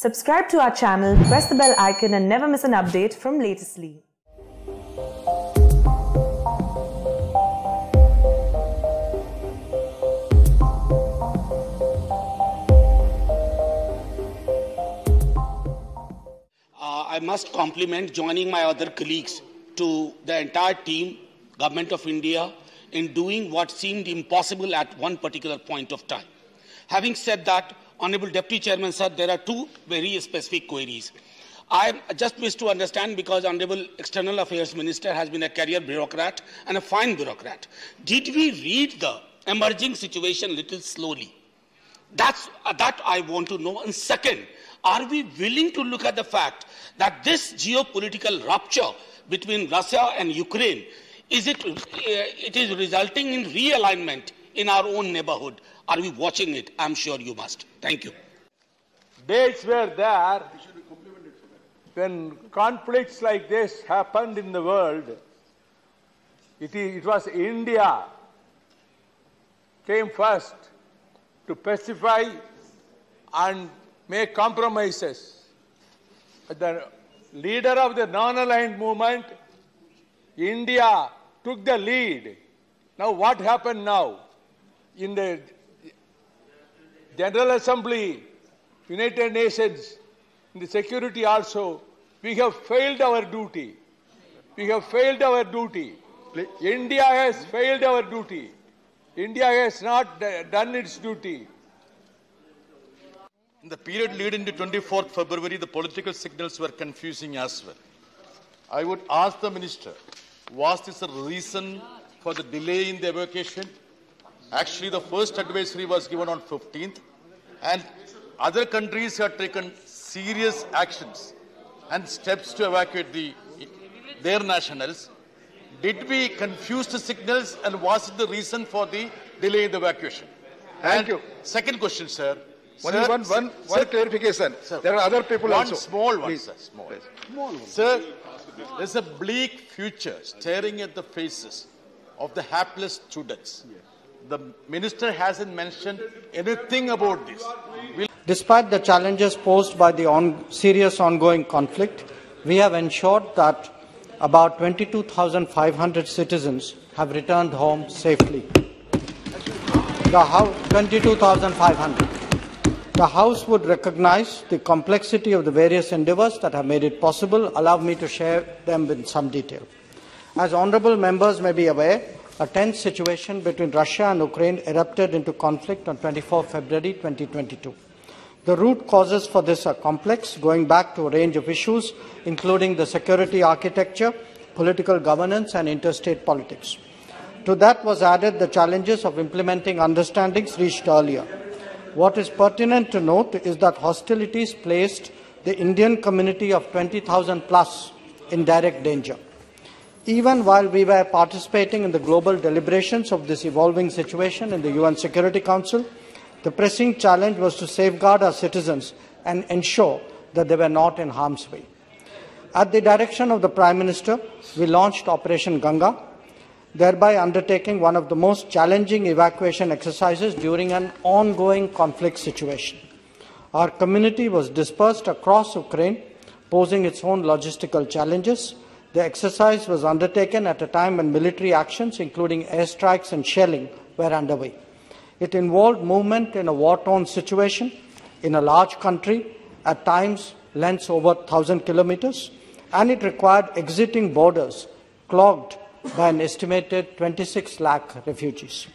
Subscribe to our channel, press the bell icon and never miss an update from Latestly. I must compliment joining my other colleagues to the entire team, Government of India, in doing what seemed impossible at one particular point of time. Having said that, Honorable Deputy Chairman Sir, there are two very specific queries. I just wish to understand, because Honorable External Affairs Minister has been a career bureaucrat and a fine bureaucrat. Did we read the emerging situation a little slowly? That I want to know. And second, are we willing to look at the fact that this geopolitical rupture between Russia and Ukraine, it is resulting in realignment in our own neighborhood? Are we watching it? I'm sure you must. Thank you. Days were there when conflicts like this happened in the world. It was India came first to pacify and make compromises. The leader of the non-aligned movement, India, took the lead. Now what happened now? In the General Assembly, United Nations, in the security also, we have failed our duty. We have failed our duty. India has failed our duty. India has not done its duty. In the period leading to 24th February, the political signals were confusing as well. I would ask the Minister, was this a reason for the delay in the evacuation? Actually, the first advisory was given on 15th, and other countries have taken serious actions and steps to evacuate their nationals. Did we confuse the signals, and was it the reason for the delay in the evacuation? Thank you. Second question, sir. Only one clarification. Sir, there are other people also. One small one, please. sir. Small one. Sir, there's a bleak future staring at the faces of the hapless students. The minister hasn't mentioned anything about this. Despite the challenges posed by the serious ongoing conflict, we have ensured that about 22,500 citizens have returned home safely. 22,500. The House would recognize the complexity of the various endeavours that have made it possible. Allow me to share them in some detail. As honourable members may be aware, a tense situation between Russia and Ukraine erupted into conflict on 24 February 2022. The root causes for this are complex, going back to a range of issues, including the security architecture, political governance and interstate politics. To that was added the challenges of implementing understandings reached earlier. What is pertinent to note is that hostilities placed the Indian community of 20,000 plus in direct danger. Even while we were participating in the global deliberations of this evolving situation in the UN Security Council, the pressing challenge was to safeguard our citizens and ensure that they were not in harm's way. At the direction of the Prime Minister, we launched Operation Ganga, thereby undertaking one of the most challenging evacuation exercises during an ongoing conflict situation. Our community was dispersed across Ukraine, posing its own logistical challenges. The exercise was undertaken at a time when military actions, including airstrikes and shelling, were underway. It involved movement in a war-torn situation in a large country, at times lengths over 1,000 kilometers, and it required exiting borders clogged by an estimated 26 lakh refugees.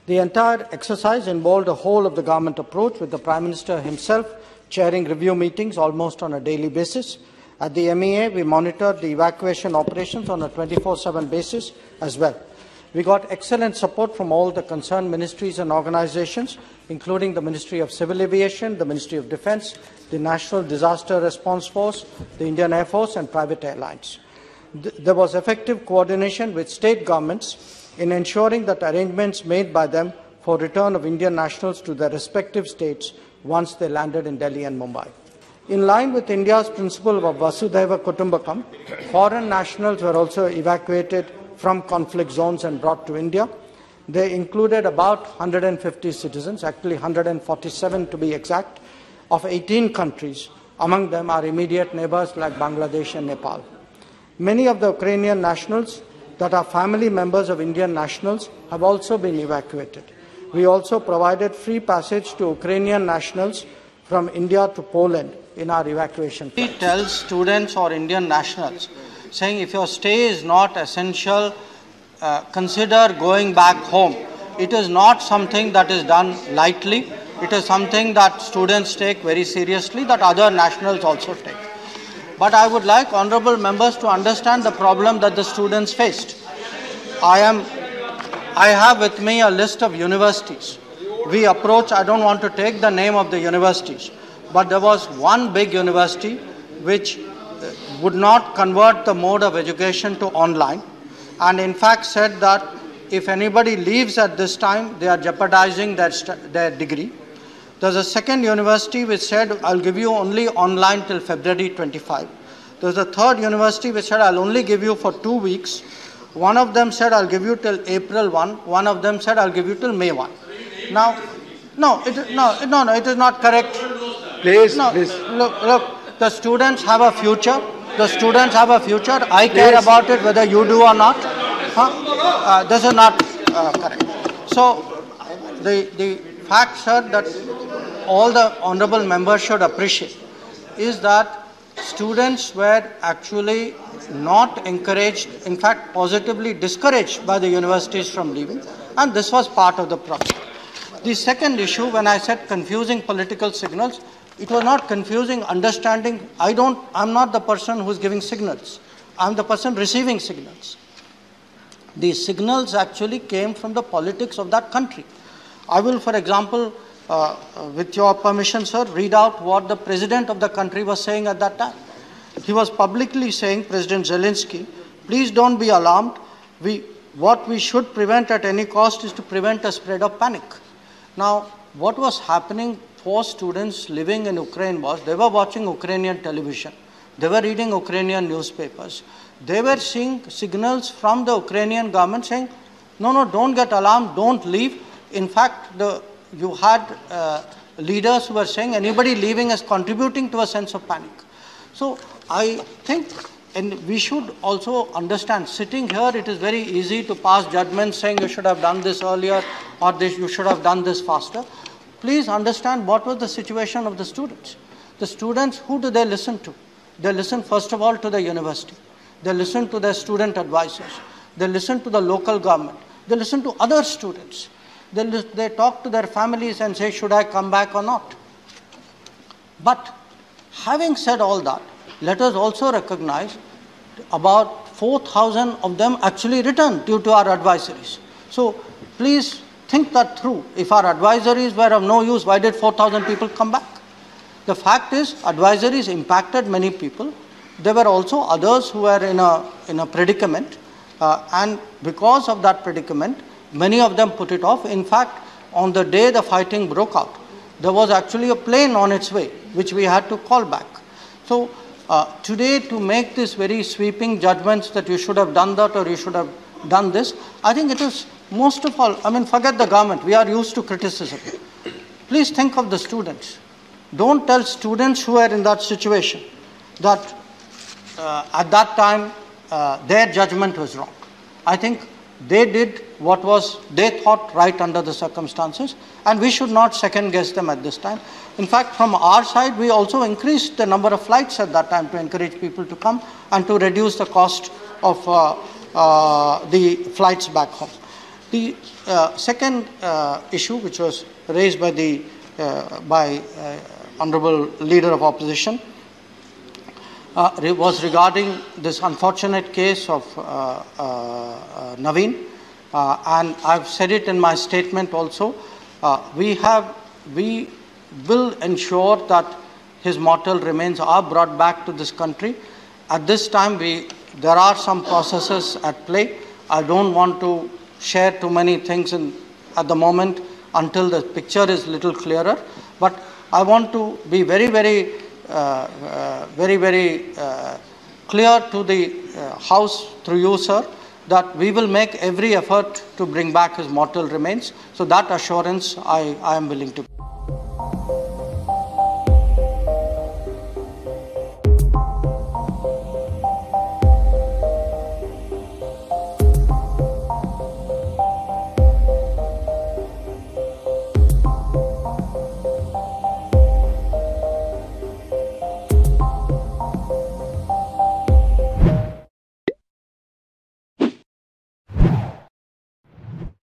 The entire exercise involved a whole of the government approach, with the Prime Minister himself chairing review meetings almost on a daily basis. At the MEA, we monitored the evacuation operations on a 24/7 basis as well. We got excellent support from all the concerned ministries and organizations, including the Ministry of Civil Aviation, the Ministry of Defence, the National Disaster Response Force, the Indian Air Force and private airlines. There was effective coordination with state governments in ensuring that arrangements made by them for return of Indian nationals to their respective states once they landed in Delhi and Mumbai. In line with India's principle of Vasudhaiva Kutumbakam, foreign nationals were also evacuated from conflict zones and brought to India. They included about 150 citizens, actually 147 to be exact, of 18 countries, among them our immediate neighbors like Bangladesh and Nepal. Many of the Ukrainian nationals that are family members of Indian nationals have also been evacuated. We also provided free passage to Ukrainian nationals from India to Poland in our evacuation plan. He tells students or Indian nationals, saying if your stay is not essential, consider going back home. It is not something that is done lightly. It is something that students take very seriously, that other nationals also take. But I would like honorable members to understand the problem that the students faced. I have with me a list of universities. We approached, I don't want to take the name of the universities, but there was one big university which would not convert the mode of education to online, and in fact said that if anybody leaves at this time, they are jeopardizing their degree. There's a second university which said, I'll give you only online till February 25. There's a third university which said, I'll only give you for 2 weeks. One of them said, I'll give you till April 1. One of them said, I'll give you till May 1. Now, it is not correct. Please, no, please. Look, the students have a future. The students have a future. I care about it whether you do or not. This is not correct. So, the fact, sir, that all the honorable members should appreciate is that students were actually not encouraged, in fact positively discouraged by the universities from leaving, and this was part of the problem. The second issue, when I said confusing political signals, it was not confusing understanding. I'm not the person who's giving signals. I'm the person receiving signals. The signals actually came from the politics of that country. I will, for example, with your permission, sir, read out what the president of the country was saying at that time. He was publicly saying, President Zelensky, please don't be alarmed. What we should prevent at any cost is to prevent a spread of panic. Now, what was happening for students living in Ukraine was they were watching Ukrainian television. They were reading Ukrainian newspapers. They were seeing signals from the Ukrainian government saying, no, don't get alarmed, don't leave. In fact, you had leaders who were saying anybody leaving is contributing to a sense of panic. So I think, and we should also understand, sitting here, it is very easy to pass judgments saying you should have done this earlier or you should have done this faster. Please understand what was the situation of the students. The students, who do they listen to? They listen first of all to the university. They listen to their student advisors. They listen to the local government. They listen to other students. They talk to their families and say, should I come back or not? But having said all that, let us also recognize about 4,000 of them actually returned due to our advisories. So please think that through. If our advisories were of no use, why did 4,000 people come back? The fact is, advisories impacted many people. There were also others who were in a predicament, and because of that predicament, many of them put it off. In fact, on the day the fighting broke out, there was actually a plane on its way, which we had to call back. So today, to make this very sweeping judgments that you should have done that or you should have done this, I think it is most of all, I mean, forget the government. We are used to criticism. Please think of the students. Don't tell students who are in that situation that at that time their judgment was wrong. I think they did what was they thought right under the circumstances, and we should not second guess them at this time. In fact, from our side, we also increased the number of flights at that time to encourage people to come and to reduce the cost of the flights back home. The second issue, which was raised by the Honorable Leader of Opposition, was regarding this unfortunate case of Naveen, and I've said it in my statement also. We will ensure that his mortal remains are brought back to this country. At this time, there are some processes at play. I don't want to share too many things at the moment until the picture is a little clearer. But I want to be very, very clear to the House through you, sir, that we will make every effort to bring back his mortal remains. So that assurance I am willing to give.